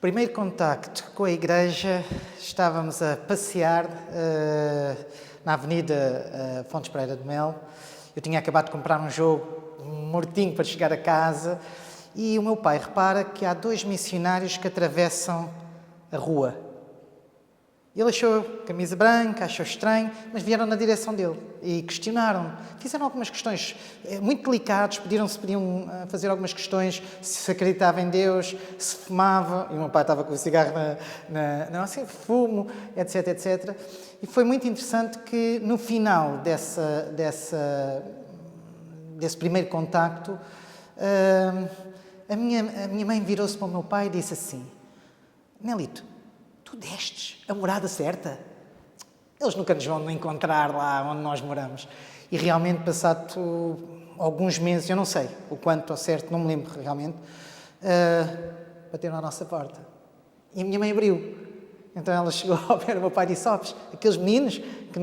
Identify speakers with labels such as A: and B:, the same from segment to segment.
A: Primeiro contacto com a igreja, estávamos a passear na Avenida Fontes Pereira de Melo. Eu tinha acabado de comprar um jogo mortinho para chegar a casa e o meu pai repara que há dois missionários que atravessam a rua. Ele achou camisa branca, achou estranho, mas vieram na direção dele e questionaram. Fizeram algumas questões muito delicadas, pediam fazer algumas questões, se acreditava em Deus, se fumava, e o meu pai estava com o cigarro não, assim, fumo, etc, etc. E foi muito interessante que no final desse primeiro contacto, a minha mãe virou-se para o meu pai e disse assim: Nelito, tu destes a morada certa? Eles nunca nos vão encontrar lá onde nós moramos. E realmente, passado alguns meses, eu não sei o quanto ao certo, não me lembro realmente, bateram à nossa porta. E a minha mãe abriu. Então ela chegou ao pé do meu pai e disse: sabes, aqueles meninos que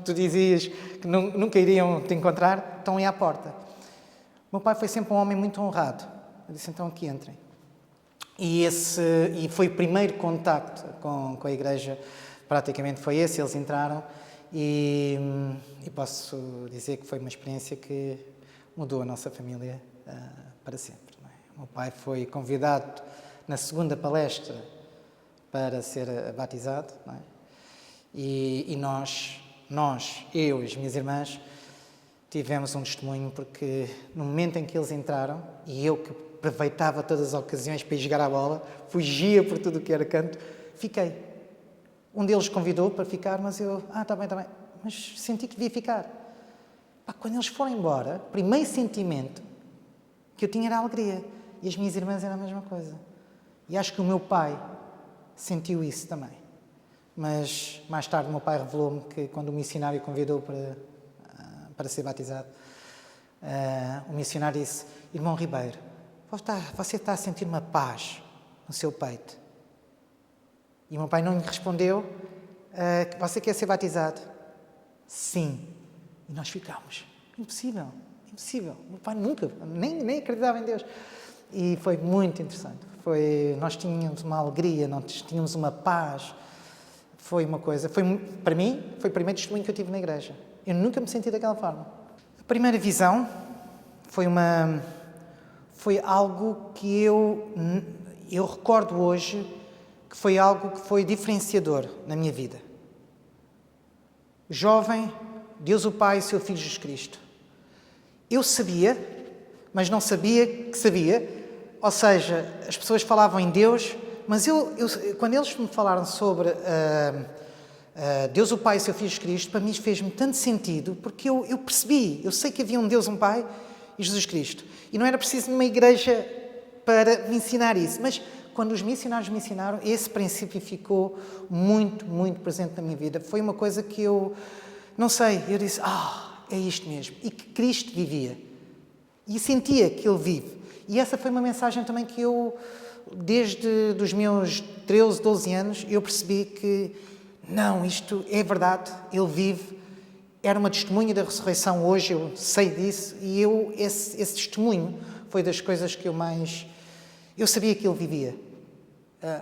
A: tu dizias que nunca iriam te encontrar, estão aí à porta. O meu pai foi sempre um homem muito honrado. Eu disse: então aqui entrem. E foi o primeiro contacto com a igreja, praticamente foi esse, eles entraram e posso dizer que foi uma experiência que mudou a nossa família para sempre. Não é? O meu pai foi convidado na segunda palestra para ser batizado, não é? E eu e as minhas irmãs, tivemos um testemunho porque no momento em que eles entraram, e eu que aproveitava todas as ocasiões para ir jogar a bola, fugia por tudo o que era canto, fiquei. Um deles convidou para ficar, mas eu, está bem, mas senti que devia ficar. Quando eles foram embora, o primeiro sentimento que eu tinha era a alegria. E as minhas irmãs era a mesma coisa. E acho que o meu pai sentiu isso também. Mas mais tarde o meu pai revelou-me que quando o missionário convidou para ser batizado, o missionário disse: irmão Ribeiro, você está a sentir uma paz no seu peito. E o meu pai não lhe respondeu: você quer ser batizado? Sim. E nós ficámos: impossível. O meu pai nunca, nem acreditava em Deus. E foi muito interessante. Nós tínhamos uma alegria, nós tínhamos uma paz. Foi uma coisa, para mim, foi o primeiro testemunho que eu tive na igreja. Eu nunca me senti daquela forma. A primeira visão foi algo que eu recordo hoje que foi algo que foi diferenciador na minha vida. Jovem, Deus o Pai e seu Filho Jesus Cristo. Eu sabia, mas não sabia que sabia. Ou seja, as pessoas falavam em Deus, mas quando eles me falaram sobre Deus o Pai e seu Filho Jesus Cristo, para mim fez-me tanto sentido, porque eu percebi, eu sei que havia um Deus, um Pai e Jesus Cristo. E não era preciso numa igreja para me ensinar isso, mas quando os missionários me ensinaram, esse princípio ficou muito, muito presente na minha vida. Foi uma coisa que eu disse: é isto mesmo. E que Cristo vivia. E sentia que Ele vive. E essa foi uma mensagem também que eu, desde os meus 13, 12 anos, eu percebi que, não, isto é verdade, Ele vive. Era uma testemunha da ressurreição hoje, eu sei disso, e esse testemunho foi das coisas que eu mais... Eu sabia que Ele vivia.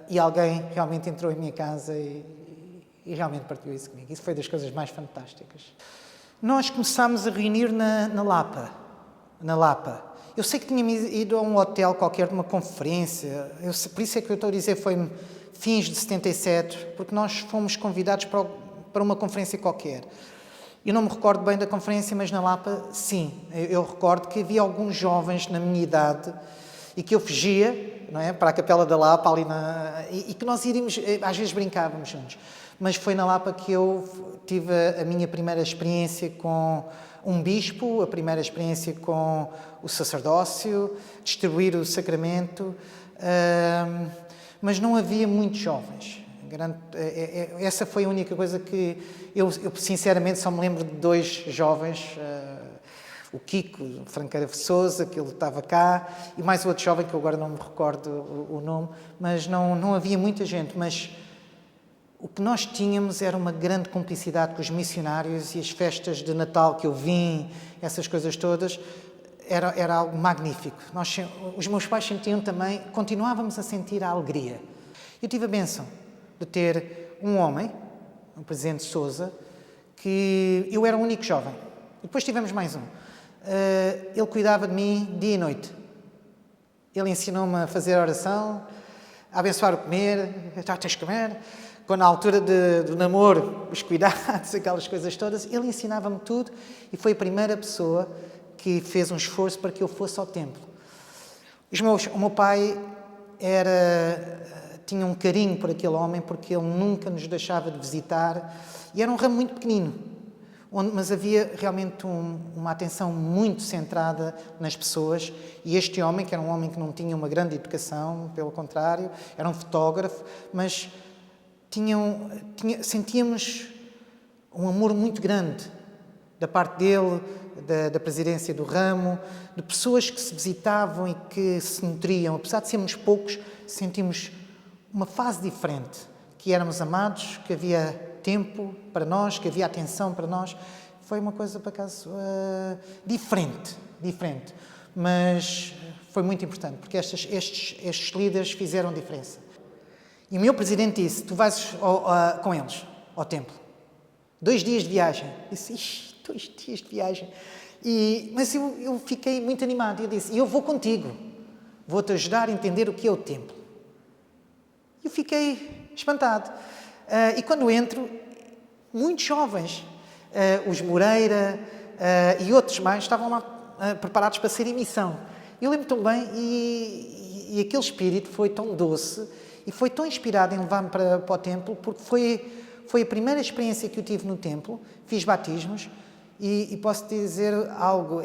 A: E alguém realmente entrou em minha casa e realmente partilhou isso comigo. Isso foi das coisas mais fantásticas. Nós começámos a reunir na Lapa. Eu sei que tínhamos ido a um hotel qualquer de uma conferência, por isso é que eu estou a dizer foi fins de 77, porque nós fomos convidados para uma conferência qualquer. Eu não me recordo bem da conferência, mas na Lapa, sim. Eu recordo que havia alguns jovens na minha idade e que eu fugia, não é, para a Capela da Lapa, ali e que nós iríamos, às vezes brincávamos juntos. Mas foi na Lapa que eu tive a minha primeira experiência com um bispo, a primeira experiência com o sacerdócio, distribuir o sacramento, mas não havia muitos jovens. Essa foi a única coisa que eu sinceramente só me lembro de dois jovens, o Kiko, o Franqueira Sousa, que ele estava cá, e mais outro jovem que eu agora não me recordo o nome, mas não havia muita gente, mas o que nós tínhamos era uma grande cumplicidade com os missionários, e as festas de Natal que eu vim, essas coisas todas, era algo magnífico. Os meus pais sentiam também, continuávamos a sentir a alegria. Eu tive a bênção de ter um homem, o Presidente Sousa, que eu era o único jovem. E depois tivemos mais um. Ele cuidava de mim dia e noite. Ele ensinou-me a fazer a oração, a abençoar o comer, já tens de comer. Quando na altura do namoro, os cuidados, aquelas coisas todas, ele ensinava-me tudo e foi a primeira pessoa que fez um esforço para que eu fosse ao templo. O meu pai tinha um carinho por aquele homem porque ele nunca nos deixava de visitar e era um ramo muito pequenino, mas havia realmente uma atenção muito centrada nas pessoas e este homem, que era um homem que não tinha uma grande educação, pelo contrário, era um fotógrafo, mas sentíamos um amor muito grande da parte dele, da presidência do ramo, de pessoas que se visitavam e que se nutriam. Apesar de sermos poucos, sentimos uma fase diferente, que éramos amados, que havia tempo para nós, que havia atenção para nós. Foi uma coisa, por acaso, diferente, mas foi muito importante, porque estes líderes fizeram diferença. E o meu presidente disse, tu vais com eles ao templo. 2 dias de viagem. Eu disse, 2 dias de viagem. Mas eu fiquei muito animado. Eu disse, eu vou contigo. Vou-te ajudar a entender o que é o templo. Eu fiquei espantado. E quando entro, muitos jovens, os Moreira e outros mais, estavam lá preparados para ser em missão. Eu lembro tão bem e aquele espírito foi tão doce e foi tão inspirado em levar-me para o templo, porque foi a primeira experiência que eu tive no templo. Fiz batismos e posso dizer algo,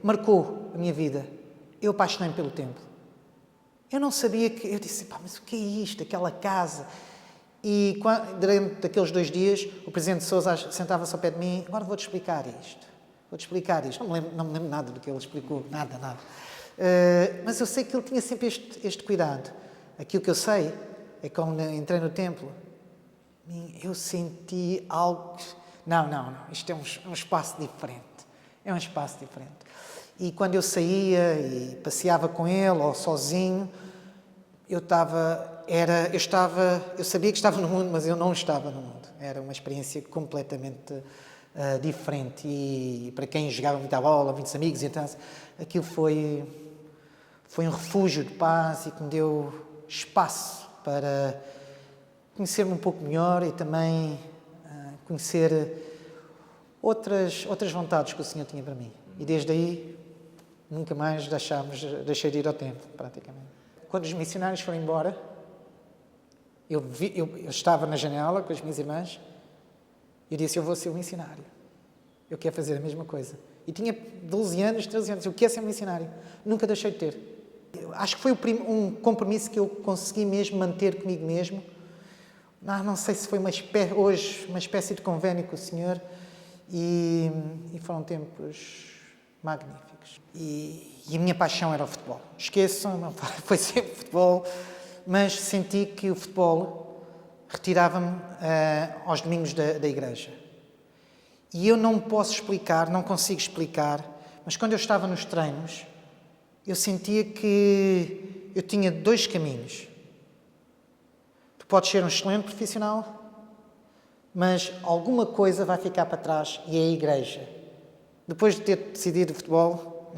A: marcou a minha vida. Eu apaixonei-me pelo templo. Eu não sabia eu disse, mas o que é isto, aquela casa? E durante aqueles 2 dias, o Presidente Sousa sentava-se ao pé de mim, agora vou-te explicar isto. Não me lembro nada do que ele explicou, nada. Mas eu sei que ele tinha sempre este cuidado. Aquilo que eu sei é que quando entrei no templo, eu senti algo... Não, isto é um espaço diferente. É um espaço diferente. E quando eu saía e passeava com ele ou sozinho, eu sabia que estava no mundo, mas eu não estava no mundo. Era uma experiência completamente diferente. E para quem jogava muita bola, muitos amigos, então, aquilo foi um refúgio de paz e que me deu espaço para conhecer-me um pouco melhor e também conhecer outras vontades que o Senhor tinha para mim. E desde aí, nunca mais deixei de ir ao templo, praticamente. Quando os missionários foram embora, eu estava na janela com as minhas irmãs e eu disse, eu vou ser um missionário. Eu quero fazer a mesma coisa. E tinha 12 anos, 13 anos, eu quero ser um missionário. Nunca deixei de ter. Acho que foi um compromisso que eu consegui mesmo manter comigo mesmo. Não sei se foi hoje uma espécie de convênio com o Senhor e foram tempos magníficos. E a minha paixão era o futebol. Esqueçam, foi sempre futebol, mas senti que o futebol retirava-me aos domingos da igreja. E eu não consigo explicar, mas quando eu estava nos treinos, eu sentia que eu tinha 2 caminhos. Tu podes ser um excelente profissional, mas alguma coisa vai ficar para trás e é a igreja. Depois de ter decidido o futebol,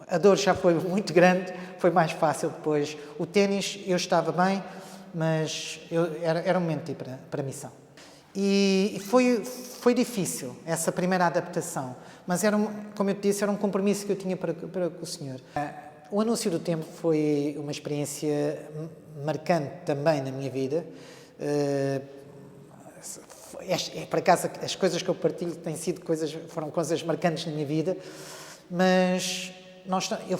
A: a dor já foi muito grande, foi mais fácil depois. O ténis, eu estava bem, mas era um momento de ir para a missão. E foi difícil, essa primeira adaptação, mas como eu te disse, era um compromisso que eu tinha para com o Senhor. O anúncio do tempo foi uma experiência marcante também na minha vida. Por acaso, as coisas que eu partilho foram coisas marcantes na minha vida, mas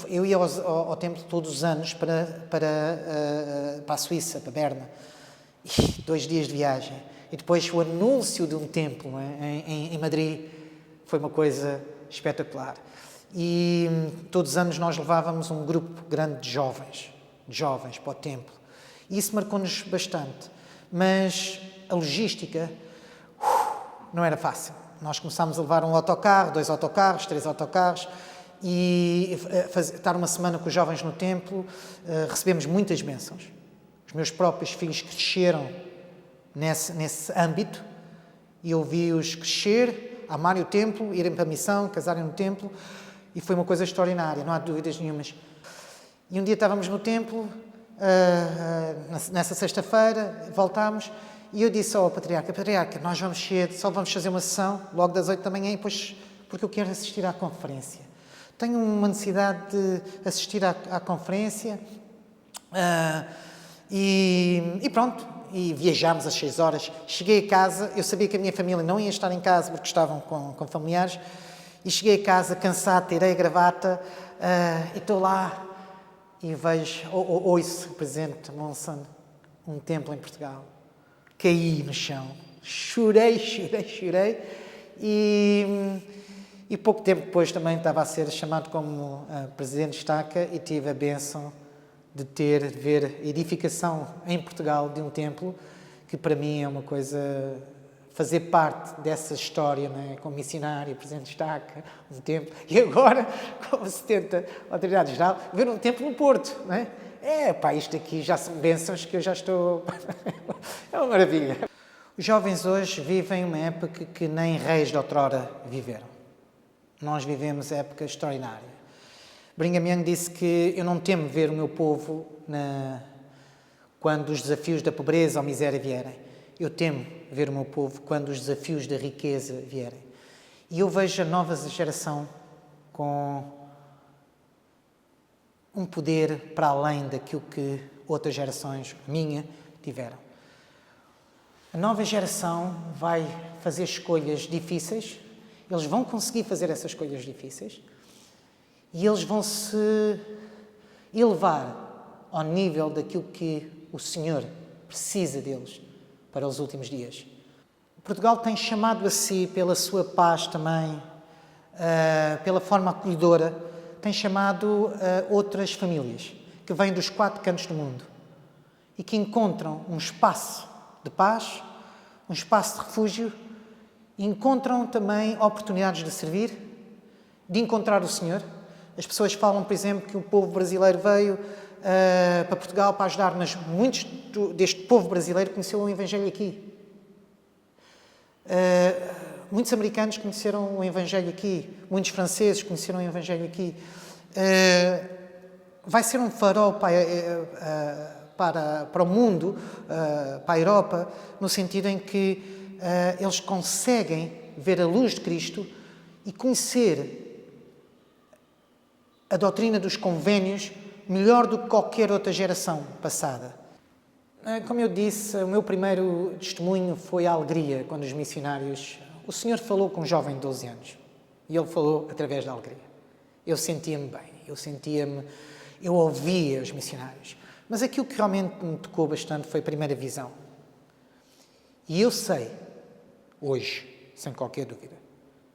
A: eu ia ao templo todos os anos para a Suíça, para Berna, e 2 dias de viagem. E depois o anúncio de um templo em Madrid foi uma coisa espetacular. E todos os anos nós levávamos um grupo grande de jovens para o templo. E isso marcou-nos bastante. Mas a logística não era fácil. Nós começámos a levar um autocarro, 2 autocarros, 3 autocarros e estar uma semana com os jovens no templo, recebemos muitas bênçãos. Os meus próprios filhos cresceram nesse âmbito e eu vi-os crescer, amarem o templo, irem para a missão, casarem no templo, e foi uma coisa extraordinária, não há dúvidas nenhumas. E um dia estávamos no templo, nessa sexta-feira, voltámos, e eu disse ao Patriarca, nós vamos cedo, só vamos fazer uma sessão, logo das 8 da manhã, e depois, porque eu quero assistir à conferência. Tenho uma necessidade de assistir à conferência, e pronto, e viajámos às 6 horas. Cheguei a casa, eu sabia que a minha família não ia estar em casa, porque estavam com familiares, e cheguei a casa cansado, tirei a gravata, e estou lá, e vejo, ouço o Presidente Monson, um templo em Portugal. Caí no chão, chorei, e pouco tempo depois também estava a ser chamado como Presidente de Estaca e tive a bênção de ver a edificação em Portugal de um templo, que para mim é uma coisa, fazer parte dessa história, não é? Como missionário, Presidente de Estaca, um templo, e agora, como 70 autoridade-geral, ver um templo no Porto, não é? Isto aqui já são bênçãos que eu já estou... É uma maravilha. Os jovens hoje vivem uma época que nem reis de outrora viveram. Nós vivemos época extraordinária. Brigham Young disse que eu não temo ver o meu povo quando os desafios da pobreza ou miséria vierem. Eu temo ver o meu povo quando os desafios da riqueza vierem. E eu vejo a nova geração com um poder para além daquilo que outras gerações, minha, tiveram. A nova geração vai fazer escolhas difíceis, eles vão conseguir fazer essas escolhas difíceis e eles vão se elevar ao nível daquilo que o Senhor precisa deles para os últimos dias. Portugal tem chamado a si, pela sua paz também, pela forma acolhedora, tem chamado outras famílias que vêm dos 4 cantos do mundo e que encontram um espaço de paz, um espaço de refúgio e encontram também oportunidades de servir, de encontrar o Senhor. As pessoas falam, por exemplo, que o povo brasileiro veio para Portugal para ajudar, mas muitos deste povo brasileiro conheceu o Evangelho aqui. Muitos americanos conheceram o Evangelho aqui, muitos franceses conheceram o Evangelho aqui. Vai ser um farol para o mundo, para a Europa, no sentido em que eles conseguem ver a luz de Cristo e conhecer a doutrina dos convénios melhor do que qualquer outra geração passada. Como eu disse, o meu primeiro testemunho foi a alegria quando os missionários... O Senhor falou com um jovem de 12 anos e Ele falou através da alegria. Eu sentia-me bem, eu ouvia os missionários. Mas aquilo que realmente me tocou bastante foi a primeira visão. E eu sei, hoje, sem qualquer dúvida,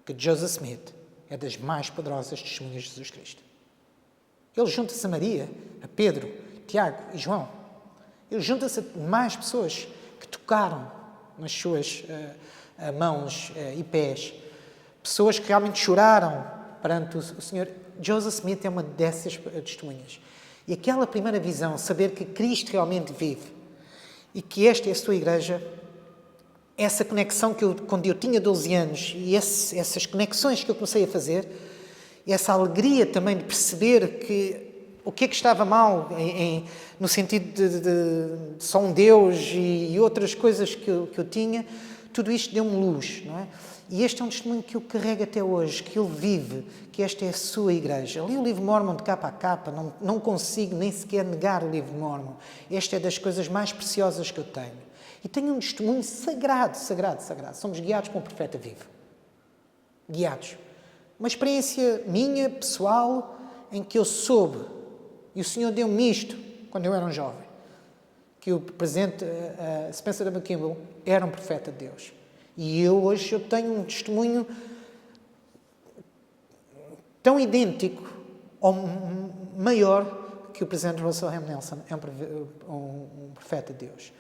A: que Joseph Smith é das mais poderosas testemunhas de Jesus Cristo. Ele junta-se a Maria, a Pedro, Tiago e João. Ele junta-se a mais pessoas que tocaram nas suas mãos e pés. Pessoas que realmente choraram perante o Senhor. Joseph Smith é uma dessas testemunhas. E aquela primeira visão, saber que Cristo realmente vive e que esta é a sua igreja, essa conexão que quando eu tinha 12 anos e essas conexões que eu comecei a fazer, e essa alegria também de perceber que o que é que estava mal, no sentido de só um Deus e outras coisas que eu tinha, tudo isto deu-me luz, não é? E este é um testemunho que eu carrego até hoje, que ele vive, que esta é a sua igreja. Li o livro de Mormon de capa a capa, não consigo nem sequer negar o livro de Mormon. Esta é das coisas mais preciosas que eu tenho. E tenho um testemunho sagrado. Somos guiados por um profeta vivo. Guiados. Uma experiência minha, pessoal, em que eu soube, e o Senhor deu-me isto quando eu era um jovem, que o presidente Spencer W. Kimball era um profeta de Deus. E hoje eu tenho um testemunho tão idêntico ou maior que o presidente Russell M. Nelson é um profeta de Deus.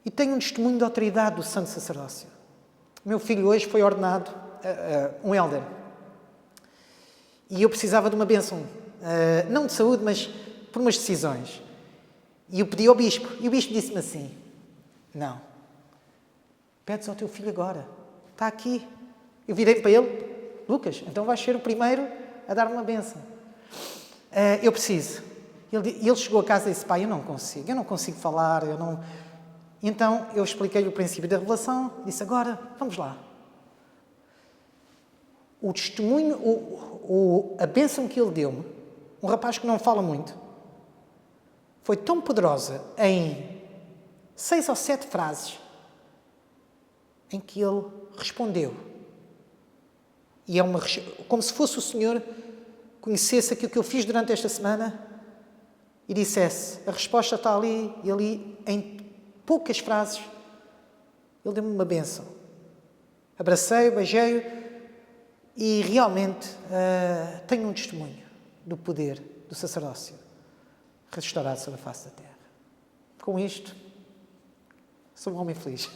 A: E tenho um testemunho de autoridade do santo sacerdócio. O meu filho hoje foi ordenado um elder. E eu precisava de uma bênção, não de saúde, mas por umas decisões. E eu pedi ao bispo. E o bispo disse-me assim, não, pedes ao teu filho agora. Está aqui. Eu virei para ele, Lucas, então vais ser o primeiro a dar-me uma bênção. Eu preciso. Ele chegou a casa e disse, pai, eu não consigo falar, eu não... Então eu expliquei-lhe o princípio da revelação, disse, agora, vamos lá. O testemunho, a bênção que ele deu-me, um rapaz que não fala muito, foi tão poderosa em 6 ou 7 frases em que ele respondeu. E é como se fosse o Senhor conhecesse aquilo que eu fiz durante esta semana e dissesse, a resposta está ali, e ali, em poucas frases, ele deu-me uma bênção. Abracei-o, beijei-o e realmente tenho um testemunho do poder do sacerdócio restaurado sobre a face da terra. Com isto, sou um homem feliz.